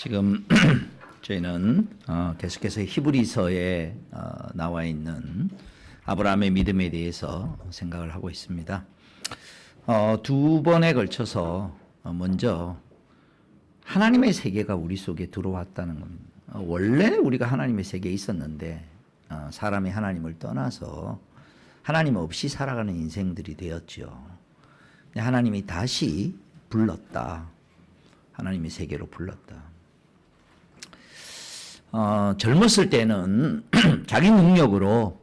지금 저희는 계속해서 히브리서에 나와 있는 아브라함의 믿음에 대해서 생각을 하고 있습니다. 두 번에 걸쳐서 먼저 하나님의 세계가 우리 속에 들어왔다는 겁니다. 원래 우리가 하나님의 세계에 있었는데 사람이 하나님을 떠나서 하나님 없이 살아가는 인생들이 되었죠. 하나님이 다시 불렀다. 하나님의 세계로 불렀다. 젊었을 때는 자기 능력으로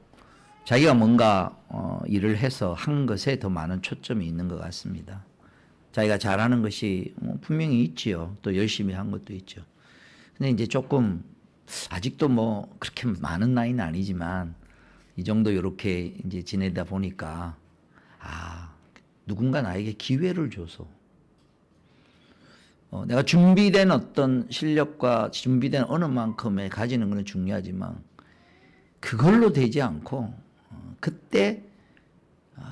자기가 뭔가 일을 해서 한 것에 더 많은 초점이 있는 것 같습니다. 자기가 잘하는 것이 분명히 있지요. 또 열심히 한 것도 있죠. 근데 이제 조금 아직도 뭐 그렇게 많은 나이는 아니지만 이 정도 이렇게 이제 지내다 보니까 누군가 나에게 기회를 줘서 내가 준비된 어떤 실력과 준비된 어느 만큼의 가지는 것은 중요하지만 그걸로 되지 않고 그때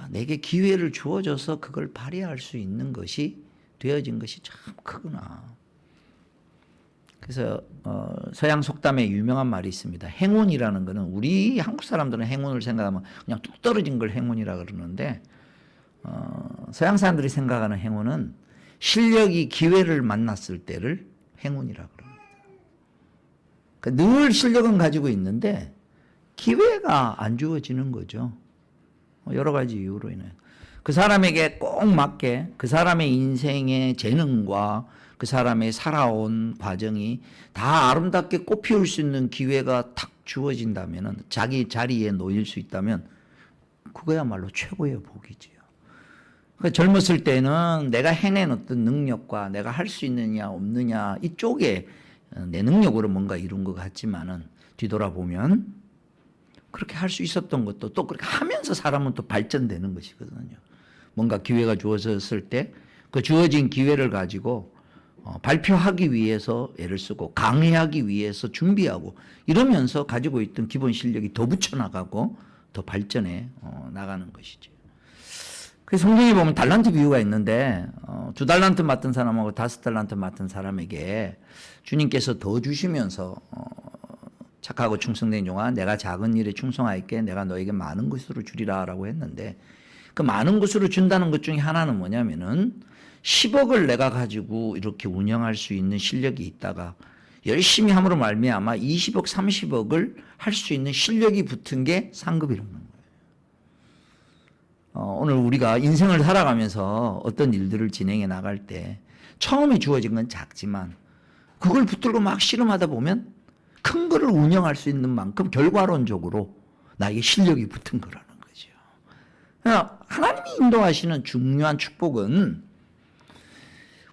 내게 기회를 주어져서 그걸 발휘할 수 있는 것이 되어진 것이 참 크구나. 그래서 서양 속담에 유명한 말이 있습니다. 행운이라는 것은 우리 한국 사람들은 행운을 생각하면 그냥 뚝 떨어진 걸 행운이라 그러는데 서양 사람들이 생각하는 행운은 실력이 기회를 만났을 때를 행운이라고 합니다. 그러니까 늘 실력은 가지고 있는데 기회가 안 주어지는 거죠. 여러 가지 이유로 인해. 그 사람에게 꼭 맞게 그 사람의 인생의 재능과 그 사람의 살아온 과정이 다 아름답게 꽃피울 수 있는 기회가 탁 주어진다면 자기 자리에 놓일 수 있다면 그거야말로 최고의 복이지요. 그러니까 젊었을 때는 내가 해낸 어떤 능력과 내가 할 수 있느냐 없느냐 이쪽에 내 능력으로 뭔가 이룬 것 같지만은 뒤돌아보면 그렇게 할 수 있었던 것도 또 그렇게 하면서 사람은 또 발전되는 것이거든요. 뭔가 기회가 주어졌을 때 그 주어진 기회를 가지고 발표하기 위해서 애를 쓰고 강의하기 위해서 준비하고 이러면서 가지고 있던 기본 실력이 더 붙여나가고 더 발전해 나가는 것이죠. 그래서 성경에 보면 달란트 비유가 있는데 2달란트 맡은 사람하고 5달란트 맡은 사람에게 주님께서 더 주시면서 착하고 충성된 종아 내가 작은 일에 충성하였기에 내가 너에게 많은 것으로 주리라 라고 했는데 그 많은 것으로 준다는 것 중에 하나는 뭐냐면은 10억을 내가 가지고 이렇게 운영할 수 있는 실력이 있다가 열심히 함으로 말미암아 20억 30억을 할 수 있는 실력이 붙은 게 상급이라는 거예요. 오늘 우리가 인생을 살아가면서 어떤 일들을 진행해 나갈 때 처음에 주어진 건 작지만 그걸 붙들고 막 씨름하다 보면 큰 거를 운영할 수 있는 만큼 결과론적으로 나에게 실력이 붙은 거라는 거죠. 하나님이 인도하시는 중요한 축복은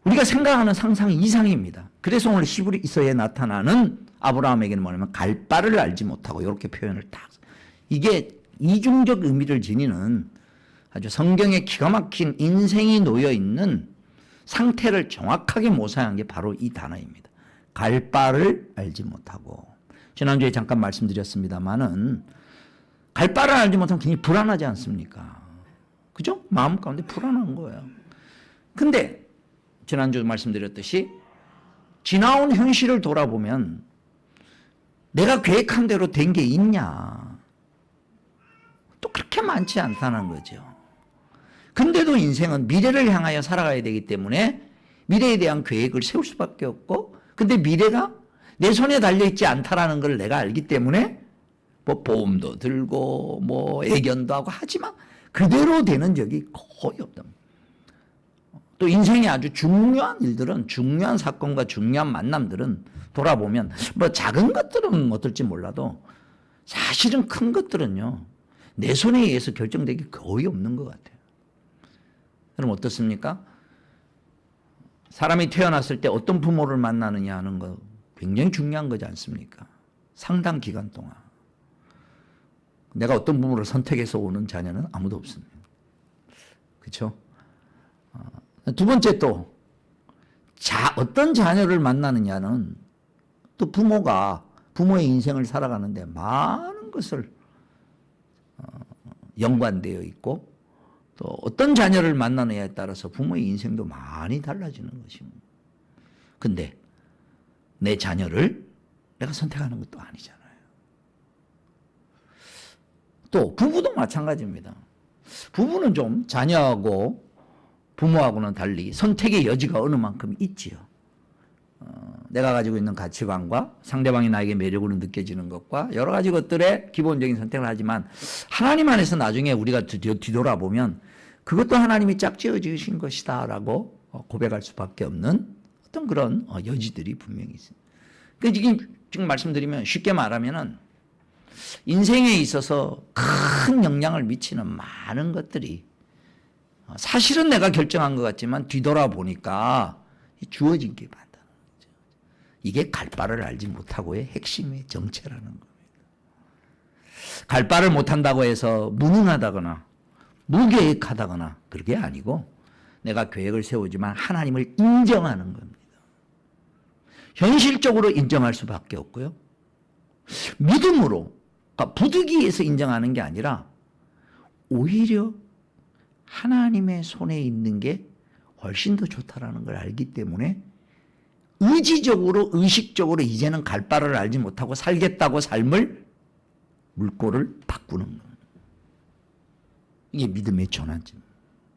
우리가 생각하는 상상 이상입니다. 그래서 오늘 히브리서에 나타나는 아브라함에게는 뭐냐면 갈 바를 알지 못하고 이렇게 표현을 딱 이게 이중적 의미를 지니는 아주 성경에 기가 막힌 인생이 놓여 있는 상태를 정확하게 모사한 게 바로 이 단어입니다. 갈 바를 알지 못하고 지난주에 잠깐 말씀드렸습니다만은 갈 바를 알지 못하면 굉장히 불안하지 않습니까? 그죠? 마음 가운데 불안한 거예요. 근데 지난주 말씀드렸듯이 지나온 현실을 돌아보면 내가 계획한 대로 된 게 있냐? 또 그렇게 많지 않다는 거죠. 근데도 인생은 미래를 향하여 살아가야 되기 때문에 미래에 대한 계획을 세울 수밖에 없고 근데 미래가 내 손에 달려있지 않다라는 걸 내가 알기 때문에 뭐 보험도 들고 뭐 애견도 하고 하지만 그대로 되는 적이 거의 없다. 또 인생의 아주 중요한 일들은 중요한 사건과 중요한 만남들은 돌아보면 뭐 작은 것들은 어떨지 몰라도 사실은 큰 것들은요 내 손에 의해서 결정되기 거의 없는 것 같아요. 그럼 어떻습니까? 사람이 태어났을 때 어떤 부모를 만나느냐 하는 거 굉장히 중요한 거지 않습니까? 상당 기간 동안. 내가 어떤 부모를 선택해서 오는 자녀는 아무도 없습니다. 그렇죠? 두 번째 또 어떤 자녀를 만나느냐는 또 부모의 인생을 살아가는데 많은 것을 연관되어 있고 또 어떤 자녀를 만나느냐에 따라서 부모의 인생도 많이 달라지는 것입니다. 근데 내 자녀를 내가 선택하는 것도 아니잖아요. 또 부부도 마찬가지입니다. 부부는 좀 자녀하고 부모하고는 달리 선택의 여지가 어느 만큼 있지요. 내가 가지고 있는 가치관과 상대방이 나에게 매력으로 느껴지는 것과 여러 가지 것들의 기본적인 선택을 하지만 하나님 안에서 나중에 우리가 뒤돌아보면 그것도 하나님이 짝지어 지으신 것이다 라고 고백할 수밖에 없는 어떤 그런 여지들이 분명히 있습니다. 지금 말씀드리면 쉽게 말하면은 인생에 있어서 큰 영향을 미치는 많은 것들이 사실은 내가 결정한 것 같지만 뒤돌아보니까 주어진 게 많다는 거죠. 이게 갈 바를 알지 못하고의 핵심의 정체라는 겁니다. 갈 바를 못한다고 해서 무능하다거나 무계획하다거나 그게 아니고 내가 계획을 세우지만 하나님을 인정하는 겁니다. 현실적으로 인정할 수밖에 없고요. 믿음으로, 그러니까 부득이해서 인정하는 게 아니라 오히려 하나님의 손에 있는 게 훨씬 더 좋다라는 걸 알기 때문에 의지적으로, 의식적으로 이제는 갈 바를 알지 못하고 살겠다고 삶을 물꼬를 바꾸는 겁니다. 이게 믿음의 전환점.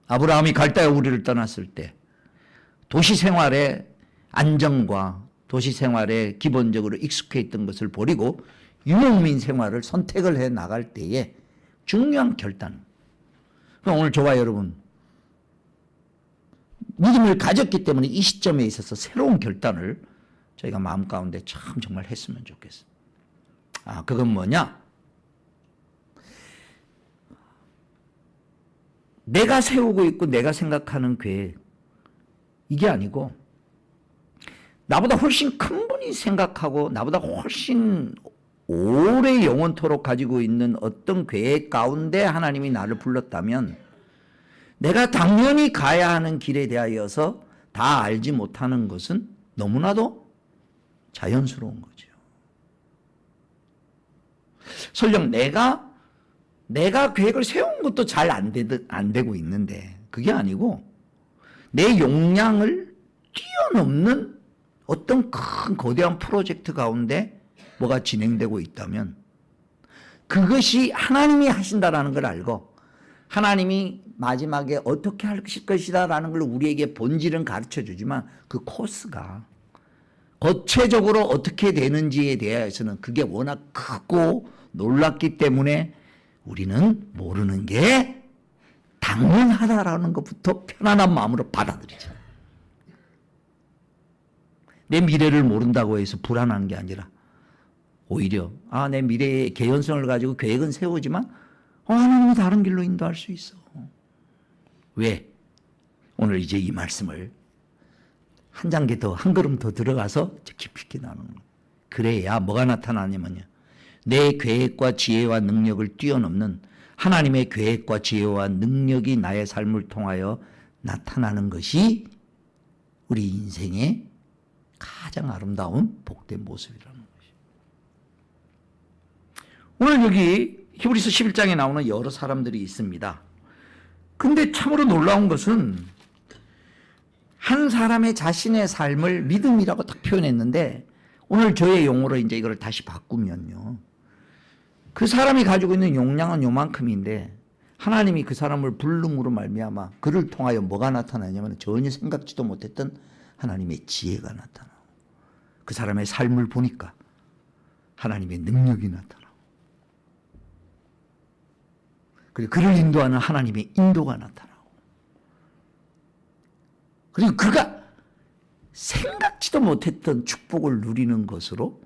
아브라함이 갈대아 우리를 떠났을 때 도시 생활의 안정과 도시 생활에 기본적으로 익숙해 있던 것을 버리고 유목민 생활을 선택을 해 나갈 때에 중요한 결단. 그럼 오늘 저와 여러분 믿음을 가졌기 때문에 이 시점에 있어서 새로운 결단을 저희가 마음 가운데 참 정말 했으면 좋겠어요. 그건 뭐냐? 내가 세우고 있고 내가 생각하는 계획 이게 아니고 나보다 훨씬 큰 분이 생각하고 나보다 훨씬 오래 영원토록 가지고 있는 어떤 계획 가운데 하나님이 나를 불렀다면 내가 당연히 가야 하는 길에 대하여서 다 알지 못하는 것은 너무나도 자연스러운 거죠. 설령 내가 계획을 세운 것도 잘 안 되고 있는데 그게 아니고 내 역량을 뛰어넘는 어떤 큰 거대한 프로젝트 가운데 뭐가 진행되고 있다면 그것이 하나님이 하신다라는 걸 알고 하나님이 마지막에 어떻게 하실 것이다라는 걸 우리에게 본질은 가르쳐 주지만 그 코스가 거체적으로 어떻게 되는지에 대해서는 그게 워낙 크고 놀랍기 때문에 우리는 모르는 게 당연하다라는 것부터 편안한 마음으로 받아들이죠. 내 미래를 모른다고 해서 불안한 게 아니라 오히려 내 미래의 개연성을 가지고 계획은 세우지만 하나님은 다른 길로 인도할 수 있어. 왜? 오늘 이제 이 말씀을 한 단계 더, 한 걸음 더 들어가서 깊이 있게 나누는 거예요. 그래야 뭐가 나타나냐면요. 내 계획과 지혜와 능력을 뛰어넘는 하나님의 계획과 지혜와 능력이 나의 삶을 통하여 나타나는 것이 우리 인생의 가장 아름다운 복된 모습이라는 것이죠. 오늘 여기 히브리서 11장에 나오는 여러 사람들이 있습니다. 근데 참으로 놀라운 것은 한 사람의 자신의 삶을 믿음이라고 딱 표현했는데 오늘 저의 용어로 이제 이걸 다시 바꾸면요. 그 사람이 가지고 있는 용량은 요만큼인데 하나님이 그 사람을 부름으로 말미암아 그를 통하여 뭐가 나타나냐면 전혀 생각지도 못했던 하나님의 지혜가 나타나고 그 사람의 삶을 보니까 하나님의 능력이 나타나고 그리고 그를 인도하는 하나님의 인도가 나타나고 그리고 그가 생각지도 못했던 축복을 누리는 것으로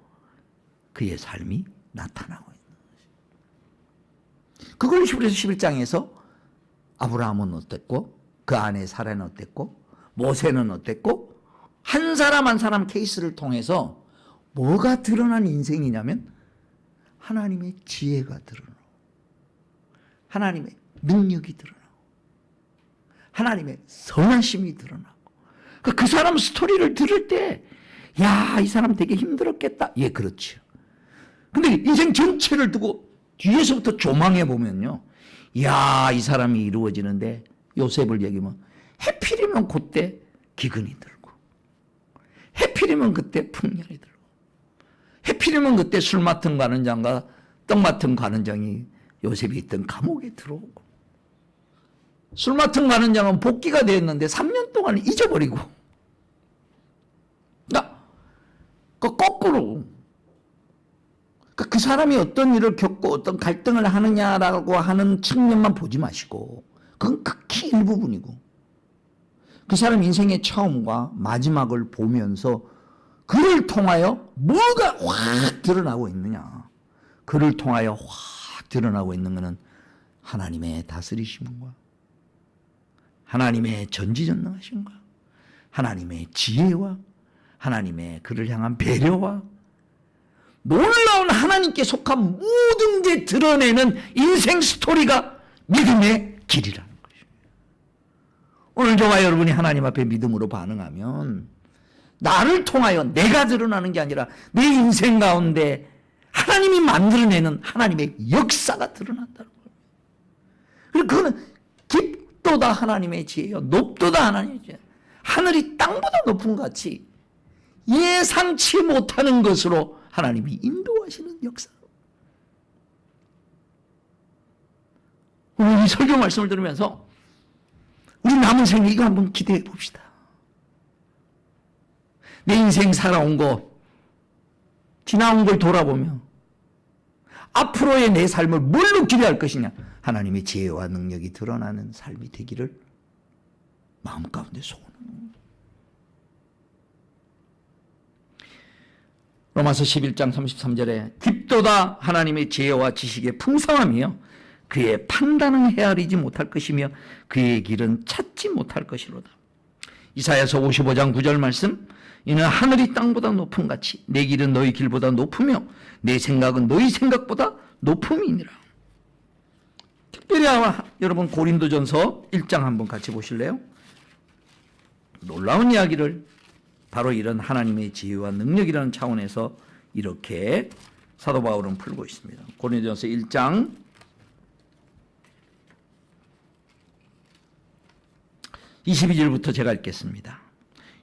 그의 삶이 나타나고 있는 것입니다. 그걸 히브리서 11장에서 아브라함은 어땠고 그 안에 사라는 어땠고 모세는 어땠고 한 사람 한 사람 케이스를 통해서 뭐가 드러난 인생이냐면 하나님의 지혜가 드러나고 하나님의 능력이 드러나고 하나님의 선하심이 드러나고 그 사람 스토리를 들을 때 야, 이 사람 되게 힘들었겠다. 예, 그렇죠. 근데 인생 전체를 두고 뒤에서부터 조망해 보면요. 야, 이 사람이 이루어지는데 요셉을 얘기하면 해필이면 그때 기근이 들고 해필이면 해필이면 그때 풍년이 들고, 해필이면 그때 술 맡은 관원장과 떡 맡은 관원장이 요셉이 있던 감옥에 들어오고, 술 맡은 관원장은 복귀가 되었는데 3년 동안 잊어버리고, 그 거꾸로, 그 사람이 어떤 일을 겪고 어떤 갈등을 하느냐라고 하는 측면만 보지 마시고, 그건 극히 일부분이고, 그 사람 인생의 처음과 마지막을 보면서 그를 통하여 뭐가 확 드러나고 있느냐. 그를 통하여 확 드러나고 있는 것은 하나님의 다스리심과 하나님의 전지전능하심과 하나님의 지혜와 하나님의 그를 향한 배려와 놀라운 하나님께 속한 모든 게 드러내는 인생 스토리가 믿음의 길이라는 것입니다. 오늘 저와 여러분이 하나님 앞에 믿음으로 반응하면 나를 통하여 내가 드러나는 게 아니라 내 인생 가운데 하나님이 만들어내는 하나님의 역사가 드러난다는 거예요. 그리고 그거는 깊도다 하나님의 지혜요, 높도다 하나님의 지혜. 하늘이 땅보다 높은 것 같이 예상치 못하는 것으로 하나님이 인도하시는 역사. 오늘 이 설교 말씀을 들으면서 우리 남은 생에 이거 한번 기대해 봅시다. 내 인생 살아온 거, 지나온 걸 돌아보며 앞으로의 내 삶을 뭘로 기대할 것이냐? 하나님의 지혜와 능력이 드러나는 삶이 되기를 마음 가운데 소원합니다. 로마서 11장 33절에 깊도다 하나님의 지혜와 지식의 풍성함이요 그의 판단은 헤아리지 못할 것이며 그의 길은 찾지 못할 것이로다. 이사야서 55장 9절 말씀, 이는 하늘이 땅보다 높음 같이 내 길은 너희 길보다 높으며 내 생각은 너희 생각보다 높음이니라. 특별히 여러분 고린도전서 1장 한번 같이 보실래요? 놀라운 이야기를 바로 이런 하나님의 지혜와 능력이라는 차원에서 이렇게 사도 바울은 풀고 있습니다. 고린도전서 1장 22절부터 제가 읽겠습니다.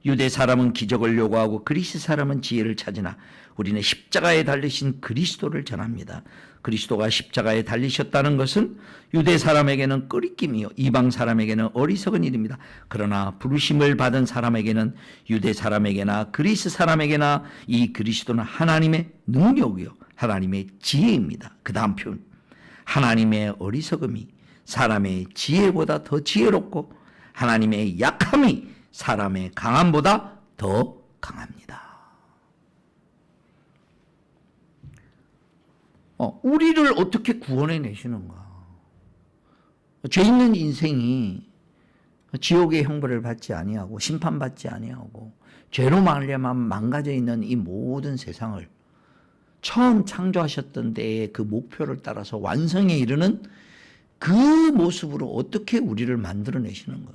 유대 사람은 기적을 요구하고 그리스 사람은 지혜를 찾으나 우리는 십자가에 달리신 그리스도를 전합니다. 그리스도가 십자가에 달리셨다는 것은 유대 사람에게는 끄리낌이요 이방 사람에게는 어리석은 일입니다. 그러나 부르심을 받은 사람에게는 유대 사람에게나 그리스 사람에게나 이 그리스도는 하나님의 능력이요 하나님의 지혜입니다. 그 다음 표현, 하나님의 어리석음이 사람의 지혜보다 더 지혜롭고 하나님의 약함이 사람의 강함보다 더 강합니다. 우리를 어떻게 구원해 내시는가? 죄 있는 인생이 지옥의 형벌을 받지 아니하고 심판받지 아니하고 죄로 말미암아 망가져 있는 이 모든 세상을 처음 창조하셨던 때의 그 목표를 따라서 완성에 이르는 그 모습으로 어떻게 우리를 만들어내시는가?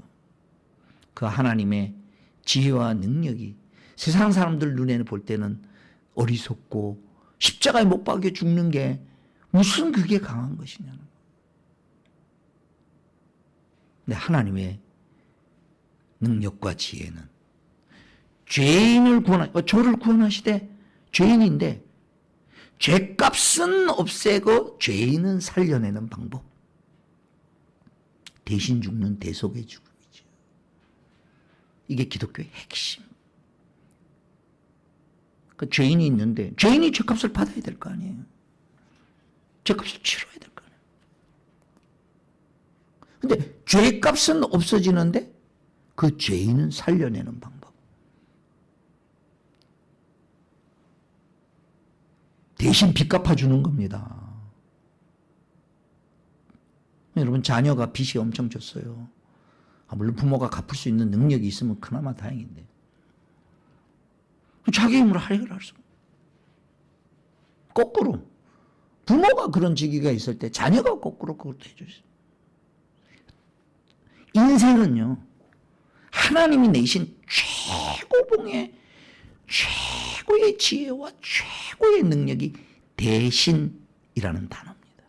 그 하나님의 지혜와 능력이 세상 사람들 눈에 볼 때는 어리석고 십자가에 못 박혀 죽는 게 무슨 그게 강한 것이냐는. 근데 하나님의 능력과 지혜는 죄인을 저를 구원하시되 죄인인데 죄값은 없애고 죄인은 살려내는 방법. 대신 죽는 대속의 죽음이죠. 이게 기독교의 핵심. 그 죄인이 있는데 죄인이 죄값을 받아야 될 거 아니에요. 죄값을 치러야 될 거 아니에요. 근데 죄값은 없어지는데 그 죄인은 살려내는 방법. 대신 빚 갚아주는 겁니다. 여러분 자녀가 빚이 엄청 졌어요. 물론 부모가 갚을 수 있는 능력이 있으면 그나마 다행인데 자기 힘으로 해결할 수 거꾸로 부모가 그런 직위가 있을 때 자녀가 거꾸로 그것도 해주세요. 인생은요 하나님이 내신 최고봉의 최고의 지혜와 최고의 능력이 대신이라는 단어입니다.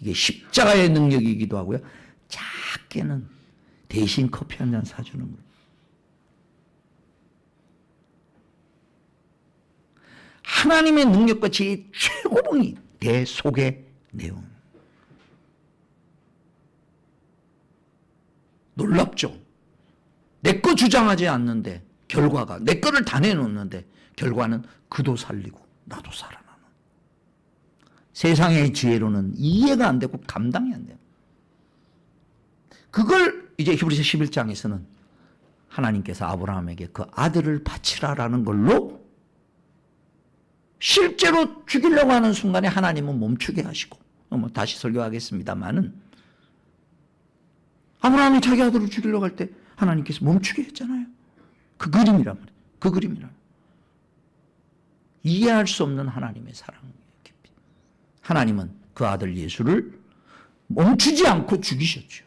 이게 십자가의 능력이기도 하고요. 작게는 대신 커피 한 잔 사주는 거예요. 하나님의 능력과 지혜의 최고봉이 내 속에 내온. 놀랍죠? 내 거 주장하지 않는데 결과가, 내 거를 다 내놓는데 결과는 그도 살리고 나도 살아나는. 세상의 지혜로는 이해가 안 되고 감당이 안 돼요. 그걸 이제 히브리서 11장에서는 하나님께서 아브라함에게 그 아들을 바치라라는 걸로 실제로 죽이려고 하는 순간에 하나님은 멈추게 하시고, 다시 설교하겠습니다만은 아브라함이 자기 아들을 죽이려고 할 때 하나님께서 멈추게 했잖아요. 그 그림이란 말이에요. 그 그림이란. 이해할 수 없는 하나님의 사랑의 깊이. 하나님은 그 아들 예수를 멈추지 않고 죽이셨죠.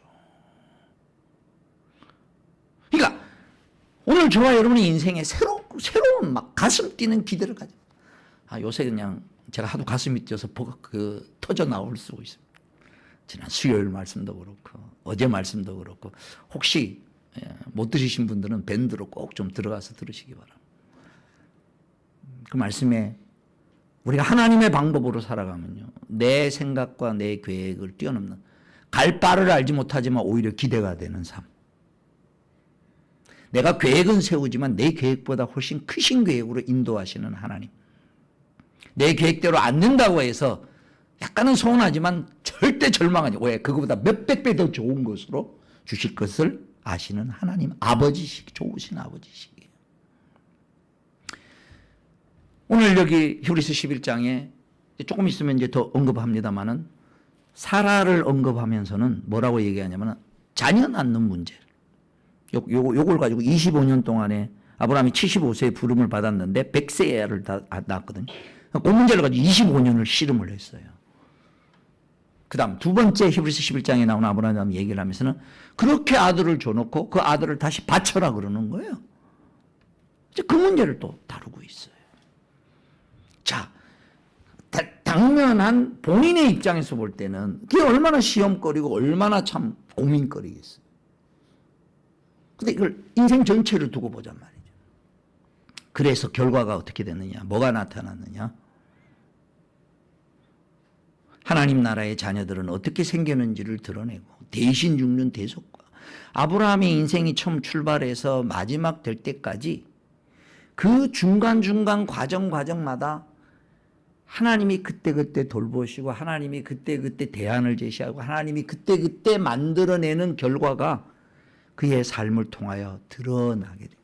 그러니까 오늘 저와 여러분의 인생에 새로운 막 가슴 뛰는 기대를 가져. 요새 그냥 제가 하도 가슴이 뛰어서 터져 나올 수 있습니다. 지난 수요일 말씀도 그렇고 어제 말씀도 그렇고 혹시 못 들으신 분들은 밴드로 꼭 좀 들어가서 들으시기 바랍니다. 그 말씀에 우리가 하나님의 방법으로 살아가면요, 내 생각과 내 계획을 뛰어넘는, 갈 바를 알지 못하지만 오히려 기대가 되는 삶. 내가 계획은 세우지만 내 계획보다 훨씬 크신 계획으로 인도하시는 하나님. 내 계획대로 안 된다고 해서 약간은 서운하지만 절대 절망하지. 왜? 그거보다 몇백 배 더 좋은 것으로 주실 것을 아시는 하나님, 아버지시기, 좋으신 아버지시기에요. 오늘 여기 히브리서 11장에 조금 있으면 이제 더 언급합니다만은 사라를 언급하면서는 뭐라고 얘기하냐면 자녀 낳는 문제. 요걸 가지고 25년 동안에 아브라함이 75세에 부름을 받았는데 100세에 애를 낳았거든요. 그 문제를 가지고 25년을 씨름을 했어요. 그 다음 두 번째 히브리서 11장에 나오는 아브라함 얘기를 하면서는 그렇게 아들을 줘놓고 그 아들을 다시 바쳐라 그러는 거예요. 이제 그 문제를 또 다루고 있어요. 자, 당면한 본인의 입장에서 볼 때는 그게 얼마나 시험거리고 얼마나 참 고민거리겠어요. 근데 이걸 인생 전체를 두고 보잔 말이죠. 그래서 결과가 어떻게 되느냐, 뭐가 나타났느냐. 하나님 나라의 자녀들은 어떻게 생겼는지를 드러내고 대신 죽는 대속과 아브라함의 인생이 처음 출발해서 마지막 될 때까지 그 중간중간 과정마다 하나님이 그때그때 돌보시고 하나님이 그때그때 대안을 제시하고 하나님이 그때그때 만들어내는 결과가 그의 삶을 통하여 드러나게 됩니다.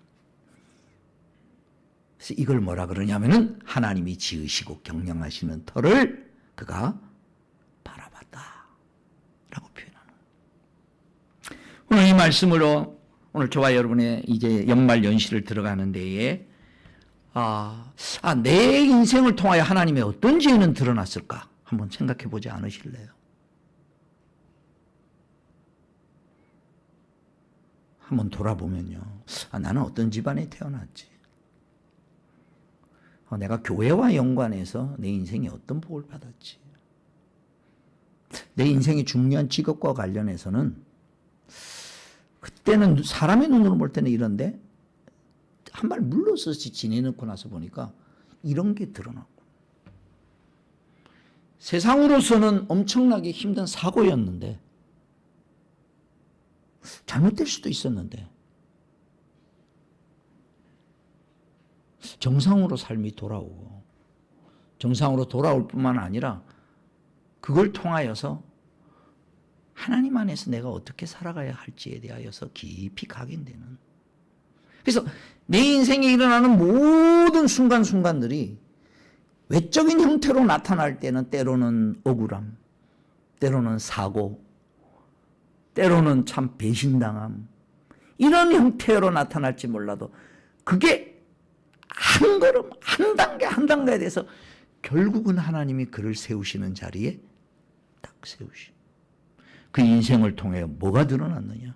그래서 이걸 뭐라 그러냐면은 하나님이 지으시고 경영하시는 터를 그가 바라봤다 라고 표현하는 거예요. 오늘 이 말씀으로 오늘 저와 여러분의 이제 연말 연시를 들어가는 데에 내 인생을 통하여 하나님의 어떤 지혜는 드러났을까 한번 생각해 보지 않으실래요? 한번 돌아보면요, 나는 어떤 집안에 태어났지, 내가 교회와 연관해서 내 인생이 어떤 복을 받았지, 내 인생의 중요한 직업과 관련해서는 그때는 사람의 눈으로 볼 때는 이런데 한 발 물러서 지내놓고 나서 보니까 이런 게 드러나고, 세상으로서는 엄청나게 힘든 사고였는데 잘못될 수도 있었는데 정상으로 삶이 돌아오고, 정상으로 돌아올 뿐만 아니라 그걸 통하여서 하나님 안에서 내가 어떻게 살아가야 할지에 대하여서 깊이 각인되는. 그래서 내 인생에 일어나는 모든 순간순간들이 외적인 형태로 나타날 때는 때로는 억울함, 때로는 사고, 때로는 참 배신당함, 이런 형태로 나타날지 몰라도 그게 한 걸음, 한 단계, 한 단계에 대해서 결국은 하나님이 그를 세우시는 자리에 딱 세우시. 그 인생을 통해 뭐가 드러났느냐?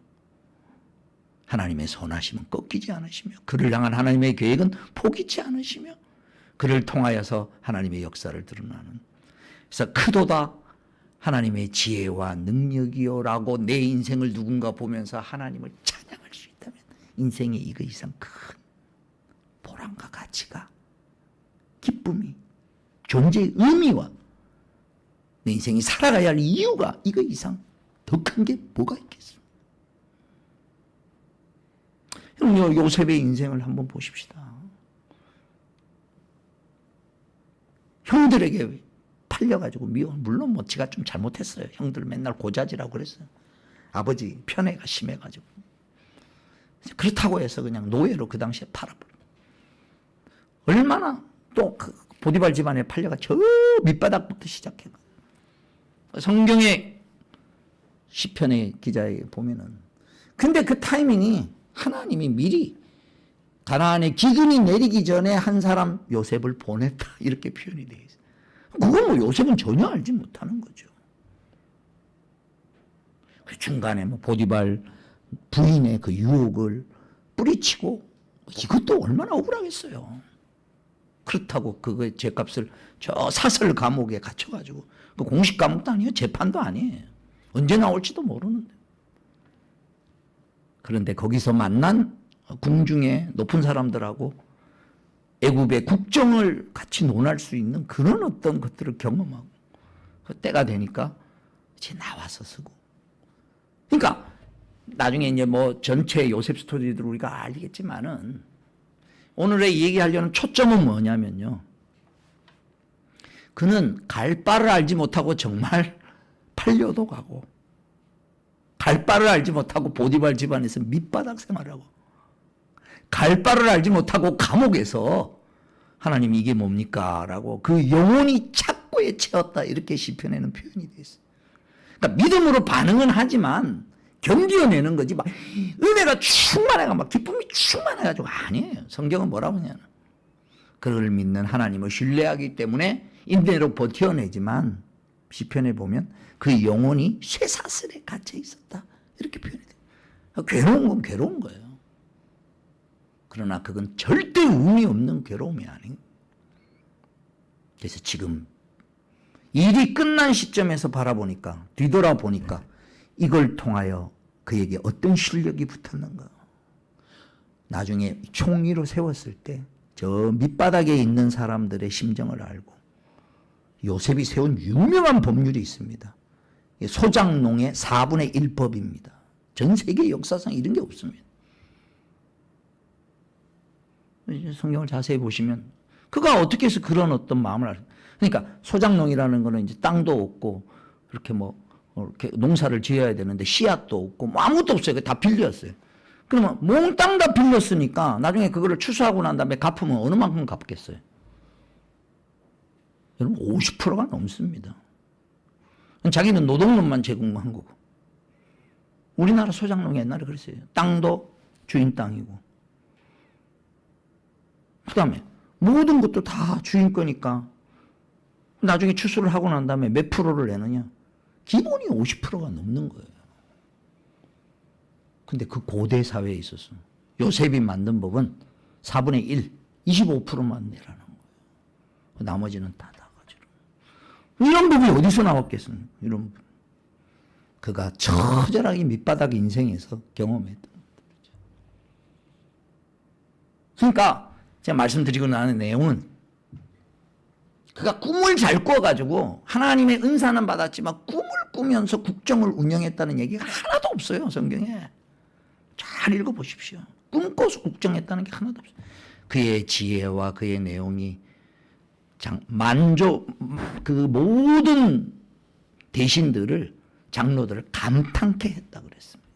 하나님의 선하심은 꺾이지 않으시며 그를 향한 하나님의 계획은 포기치 않으시며 그를 통하여서 하나님의 역사를 드러나는. 그래서 크도다 하나님의 지혜와 능력이요라고 내 인생을 누군가 보면서 하나님을 찬양할 수 있다면 인생에 이거 이상 큰 보람과 가치가, 기쁨이 존재의 의미와 내 인생이 살아가야 할 이유가 이거 이상 더 큰 게 뭐가 있겠습니까? 형, 요셉의 인생을 한번 보십시다. 형들에게 팔려가지고 물론 뭐 지가 좀 잘못했어요. 형들 맨날 고자지라고 그랬어요. 아버지 편애가 심해가지고. 그렇다고 해서 그냥 노예로 그 당시에 팔아버려. 얼마나 또 그 보디발 집안에 팔려가 저 밑바닥부터 시작해. 성경의 시편의 기자에 보면은 근데 그 타이밍이 하나님이 미리 가나안에 기근이 내리기 전에 한 사람 요셉을 보냈다 이렇게 표현이 되어 있어요. 그건 뭐 요셉은 전혀 알지 못하는 거죠. 그 중간에 뭐 보디발 부인의 그 유혹을 뿌리치고 이것도 얼마나 억울하겠어요. 그렇다고 그거의 죄값을 저 사설 감옥에 갇혀가지고 그 공식 감옥도 아니에요. 재판도 아니에요. 언제 나올지도 모르는데. 그런데 거기서 만난 궁중의 높은 사람들하고 애굽의 국정을 같이 논할 수 있는 그런 어떤 것들을 경험하고 그 때가 되니까 이제 나와서 쓰고. 그러니까 나중에 이제 뭐 전체 요셉 스토리들 우리가 알겠지만은 오늘의 얘기하려는 초점은 뭐냐면요. 그는 갈 바를 알지 못하고 정말 팔려도 가고 갈 바를 알지 못하고 보디발 집안에서 밑바닥 생활하고 갈 바를 알지 못하고 감옥에서 하나님 이게 뭡니까? 라고 그 영혼이 착고에 채웠다 이렇게 시편에는 표현이 되어 있어요. 그러니까 믿음으로 반응은 하지만 견디어내는 거지 막 은혜가 충만해가 막 기쁨이 충만해가지고 아니에요. 성경은 뭐라고 하냐면 그를 믿는 하나님을 신뢰하기 때문에 인내로 버텨내지만 시편에 보면 그 영혼이 쇠사슬에 갇혀 있었다 이렇게 표현이 돼요. 괴로운 건 괴로운 거예요. 그러나 그건 절대 의미 없는 괴로움이 아니에요. 그래서 지금 일이 끝난 시점에서 바라보니까 뒤돌아보니까 이걸 통하여 그에게 어떤 실력이 붙었는가. 나중에 총리로 세웠을 때 저 밑바닥에 있는 사람들의 심정을 알고 요셉이 세운 유명한 법률이 있습니다. 소장농의 4분의 1법입니다. 전 세계 역사상 이런 게 없습니다. 성경을 자세히 보시면 그가 어떻게 해서 그런 어떤 마음을 알아요. 그러니까 소장농이라는 거는 이제 땅도 없고 이렇게 뭐 이렇게 농사를 지어야 되는데 씨앗도 없고 뭐 아무것도 없어요. 다 빌렸어요. 그러면 몽땅 다 빌렸으니까 나중에 그거를 추수하고 난 다음에 갚으면 어느 만큼 갚겠어요? 여러분 50%가 넘습니다. 자기는 노동력만 제공한 거고. 우리나라 소장농이 옛날에 그랬어요. 땅도 주인 땅이고. 그 다음에 모든 것도 다 주인 거니까 나중에 추수를 하고 난 다음에 몇 프로를 내느냐? 기본이 50%가 넘는 거예요. 근데 그 고대 사회에 있어서 요셉이 만든 법은 4분의 1, 25%만 내라는 거예요. 나머지는 다 나가지고. 이런 법이 어디서 나왔겠습니까? 이런 법. 그가 처절하게 밑바닥 인생에서 경험했던 것들이죠. 그러니까 제가 말씀드리고 나는 내용은 그가 꿈을 잘 꿔가지고 하나님의 은사는 받았지만 꿈을 꾸면서 국정을 운영했다는 얘기가 하나도 없어요. 성경에. 잘 읽어보십시오. 꿈꿔서 국정했다는 게 하나도 없어요. 그의 지혜와 그의 내용이 그 모든 대신들을 장로들을 감탄케 했다 그랬습니다.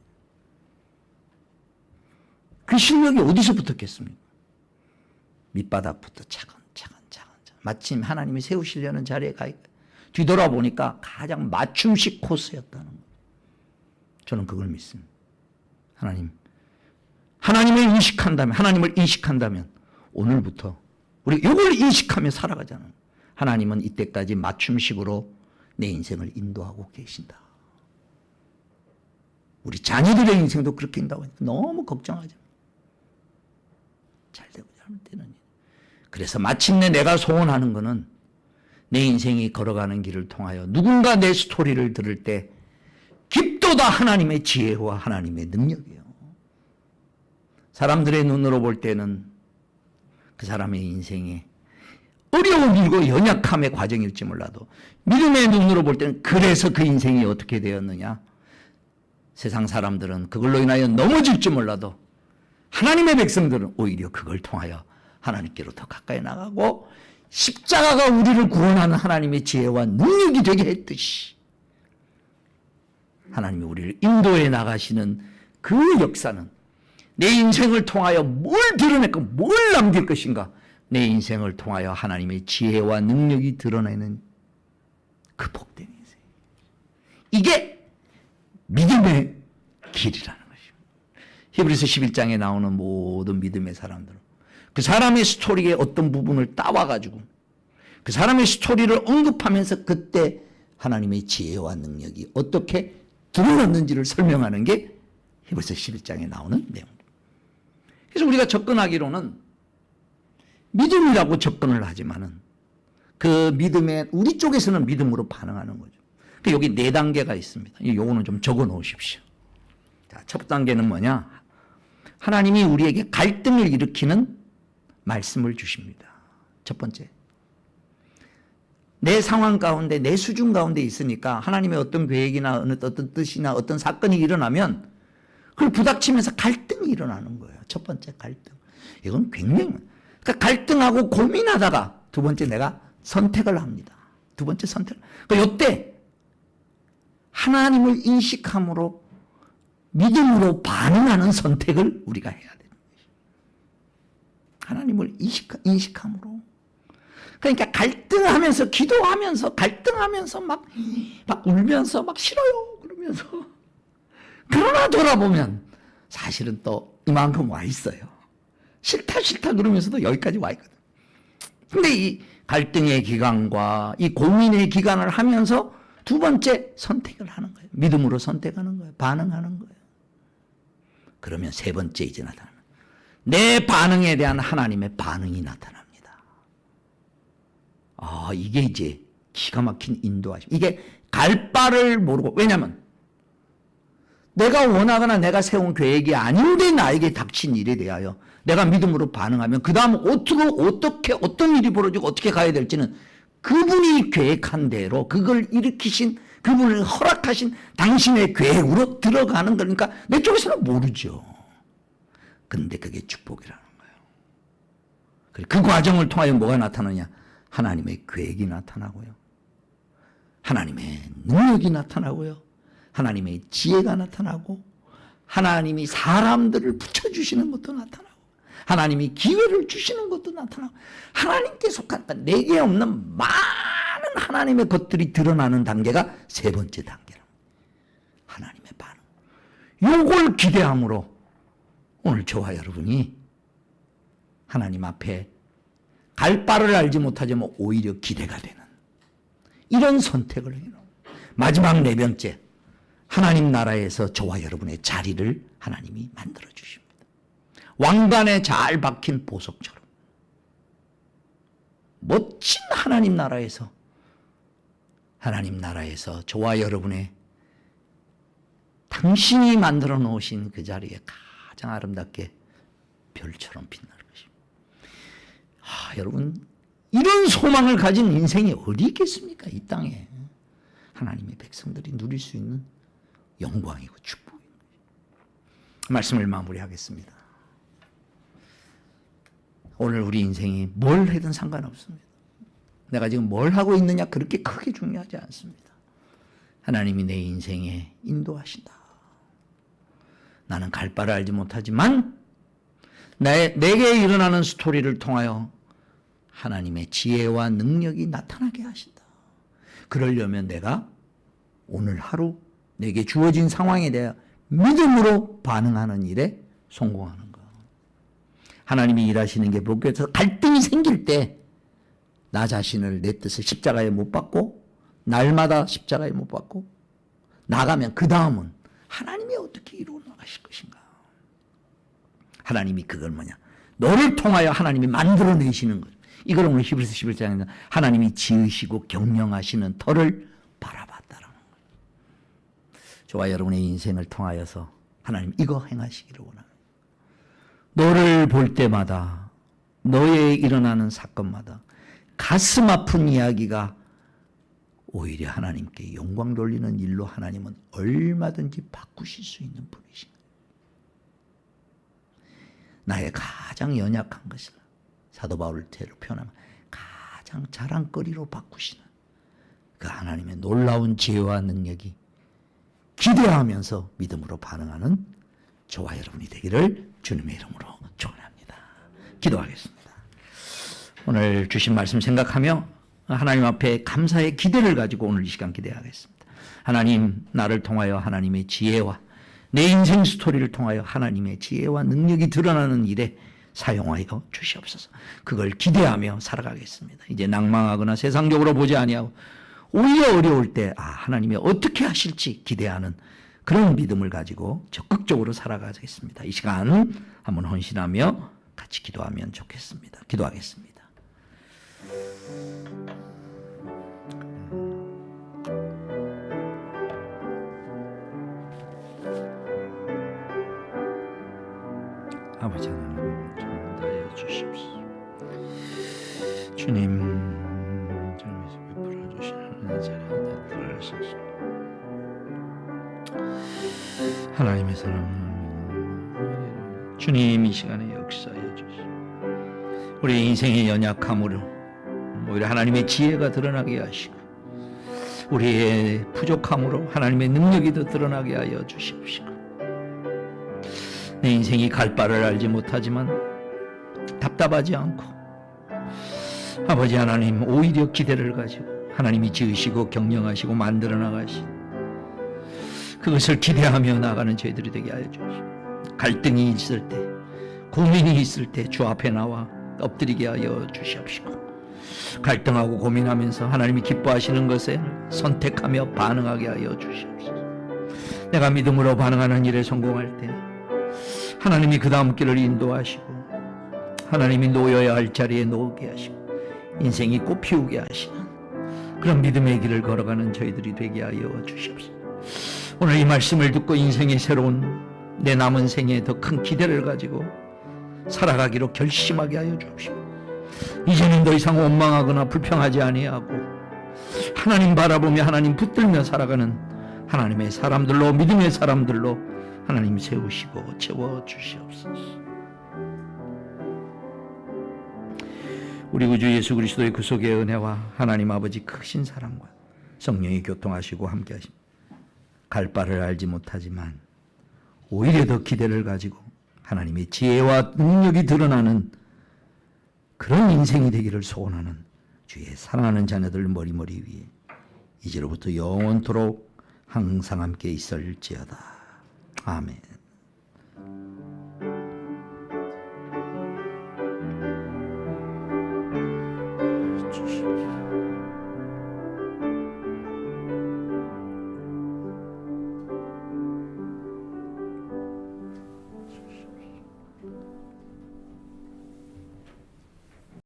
그 실력이 어디서 붙었겠습니까? 밑바닥부터 차근차근 마침 하나님이 세우시려는 자리에 가 뒤돌아보니까 가장 맞춤식 코스였다는 거예요. 저는 그걸 믿습니다. 하나님을 인식한다면 오늘부터 우리 이걸 인식하며 살아가잖아요. 하나님은 이때까지 맞춤식으로 내 인생을 인도하고 계신다. 우리 자녀들의 인생도 그렇게 인도하고 있다. 너무 걱정하지 마. 잘 되고 잘못되는 일. 그래서 마침내 내가 소원하는 것은 내 인생이 걸어가는 길을 통하여 누군가 내 스토리를 들을 때 깊도다 하나님의 지혜와 하나님의 능력이에요. 사람들의 눈으로 볼 때는 그 사람의 인생에 어려움이고 연약함의 과정일지 몰라도 믿음의 눈으로 볼 때는 그래서 그 인생이 어떻게 되었느냐. 세상 사람들은 그걸로 인하여 넘어질지 몰라도 하나님의 백성들은 오히려 그걸 통하여 하나님께로 더 가까이 나가고 십자가가 우리를 구원하는 하나님의 지혜와 능력이 되게 했듯이 하나님이 우리를 인도해 나가시는 그 역사는 내 인생을 통하여 뭘 드러낼까, 뭘 남길 것인가, 내 인생을 통하여 하나님의 지혜와 능력이 드러내는 그 복된 인생. 이게 믿음의 길이라는 것입니다. 히브리서 11장에 나오는 모든 믿음의 사람들은 그 사람의 스토리의 어떤 부분을 따와가지고 그 사람의 스토리를 언급하면서 그때 하나님의 지혜와 능력이 어떻게 드러났는지를 설명하는 게 히브리서 11장에 나오는 내용입니다. 그래서 우리가 접근하기로는 믿음이라고 접근을 하지만은 그 믿음에 우리 쪽에서는 믿음으로 반응하는 거죠. 여기 4단계가 있습니다. 요거는 좀 적어 놓으십시오. 자, 첫 단계는 뭐냐? 하나님이 우리에게 갈등을 일으키는 말씀을 주십니다. 첫 번째. 내 상황 가운데, 내 수준 가운데 있으니까 하나님의 어떤 계획이나 어떤 뜻이나 어떤 사건이 일어나면 그걸 부닥치면서 갈등이 일어나는 거예요. 첫 번째 갈등. 이건 굉장히, 그러니까 갈등하고 고민하다가 두 번째 내가 선택을 합니다. 두 번째 선택. 그러니까 이때 하나님을 인식함으로 믿음으로 반응하는 선택을 우리가 해야 되는 것이죠. 하나님을 인식함으로. 그러니까 갈등하면서 기도하면서 갈등하면서 막 울면서 막 싫어요 그러면서 그러나 돌아보면 사실은 또 이만큼 와 있어요. 싫다 그러면서도 여기까지 와 있거든. 근데 이 갈등의 기간과 이 고민의 기간을 하면서 두 번째 선택을 하는 거예요. 믿음으로 선택하는 거예요. 반응하는 거예요. 그러면 세 번째 이제 나타나는 내 반응에 대한 하나님의 반응이 나타납니다. 이게 이제 기가 막힌 인도하심. 이게 갈 바를 모르고, 왜냐면 내가 원하거나 내가 세운 계획이 아닌데 나에게 닥친 일에 대하여 내가 믿음으로 반응하면 그 다음 어떻게 어떤 일이 벌어지고 어떻게 가야 될지는 그분이 계획한 대로 그걸 일으키신 그분을 허락하신 당신의 계획으로 들어가는 거니까 내 쪽에서는 모르죠. 근데 그게 축복이라는 거예요. 그 과정을 통하여 뭐가 나타나냐? 하나님의 계획이 나타나고요. 하나님의 능력이 나타나고요. 하나님의 지혜가 나타나고 하나님이 사람들을 붙여주시는 것도 나타나고 하나님이 기회를 주시는 것도 나타나고 하나님께 속한 내게 없는 많은 하나님의 것들이 드러나는 단계가 세 번째 단계라. 하나님의 반응. 요걸 기대함으로 오늘 저와 여러분이 하나님 앞에 갈 바를 알지 못하지만 오히려 기대가 되는 이런 선택을 해요. 마지막 네 번째, 하나님 나라에서 저와 여러분의 자리를 하나님이 만들어 주십니다. 왕관에 잘 박힌 보석처럼 멋진 하나님 나라에서 저와 여러분의 당신이 만들어 놓으신 그 자리에 가장 아름답게 별처럼 빛나는 것입니다. 여러분, 이런 소망을 가진 인생이 어디 있겠습니까? 이 땅에 하나님의 백성들이 누릴 수 있는 영광이고 축복입니다. 말씀을 마무리하겠습니다. 오늘 우리 인생이 뭘 해든 상관없습니다. 내가 지금 뭘 하고 있느냐 그렇게 크게 중요하지 않습니다. 하나님이 내 인생에 인도하신다. 나는 갈 바를 알지 못하지만 내게 일어나는 스토리를 통하여 하나님의 지혜와 능력이 나타나게 하신다. 그러려면 내가 오늘 하루 내게 주어진 상황에 대해 믿음으로 반응하는 일에 성공하는 것. 하나님이 일하시는 게 복에서 갈등이 생길 때 나 자신을 내 뜻을 십자가에 못 박고 날마다 십자가에 못 박고 나가면 그 다음은 하나님이 어떻게 이루어 나가실 것인가. 하나님이 그걸 뭐냐. 너를 통하여 하나님이 만들어내시는 거죠. 이걸 오늘 히브리서 11장에는 하나님이 지으시고 경영하시는 터를 바라봤다라는 거예요. 저와 여러분의 인생을 통하여서 하나님 이거 행하시기를 원합니다. 너를 볼 때마다 너의 일어나는 사건마다 가슴 아픈 이야기가 오히려 하나님께 영광 돌리는 일로 하나님은 얼마든지 바꾸실 수 있는 분이십니다. 나의 가장 연약한 것을 사도 바울을 표현하면 가장 자랑거리로 바꾸시는 그 하나님의 놀라운 지혜와 능력이 기대하면서 믿음으로 반응하는 저와 여러분이 되기를 주님의 이름으로 축원합니다. 기도하겠습니다. 오늘 주신 말씀 생각하며 하나님 앞에 감사의 기대를 가지고 오늘 이 시간 기대하겠습니다. 하나님, 나를 통하여 하나님의 지혜와 내 인생 스토리를 통하여 하나님의 지혜와 능력이 드러나는 일에 사용하여 주시옵소서. 그걸 기대하며 살아가겠습니다. 이제 낭망하거나 세상적으로 보지 아니하고 오히려 어려울 때 하나님이 어떻게 하실지 기대하는 그런 믿음을 가지고 적극적으로 살아가겠습니다. 이 시간 한번 헌신하며 같이 기도하면 좋겠습니다. 기도하겠습니다. 아버지 하나님, 전달해 주십시오. 주님, 저에서 베풀어 주시는 은혜를 들으소서. 하나님의 사랑을 주님 이 시간에 역사해 주시오. 우리 인생의 연약함으로 오히려 하나님의 지혜가 드러나게 하시고 우리의 부족함으로 하나님의 능력이 더 드러나게 하여 주시옵시고 내 인생이 갈 바를 알지 못하지만 답답하지 않고 아버지 하나님 오히려 기대를 가지고 하나님이 지으시고 경영하시고 만들어 나가신 그것을 기대하며 나가는 저희들이 되게 하여 주시옵시고 갈등이 있을 때 고민이 있을 때 주 앞에 나와 엎드리게 하여 주시옵시고 갈등하고 고민하면서 하나님이 기뻐하시는 것에 선택하며 반응하게 하여 주시옵소서. 내가 믿음으로 반응하는 일에 성공할 때 하나님이 그 다음 길을 인도하시고 하나님이 놓여야 할 자리에 놓게 하시고 인생이 꽃피우게 하시는 그런 믿음의 길을 걸어가는 저희들이 되게 하여 주시옵소서. 오늘 이 말씀을 듣고 인생의 새로운 내 남은 생에 더 큰 기대를 가지고 살아가기로 결심하게 하여 주옵시고 이제는 더 이상 원망하거나 불평하지 아니하고 하나님 바라보며 하나님 붙들며 살아가는 하나님의 사람들로 믿음의 사람들로 하나님 세우시고 채워주시옵소서. 우리 구주 예수 그리스도의 구속의 은혜와 하나님 아버지 크신 사랑과 성령이 교통하시고 함께하심 갈 바를 알지 못하지만 오히려 더 기대를 가지고 하나님의 지혜와 능력이 드러나는 그런 인생이 되기를 소원하는 주의 사랑하는 자녀들 머리머리 위에 이제로부터 영원토록 항상 함께 있을지어다. 아멘.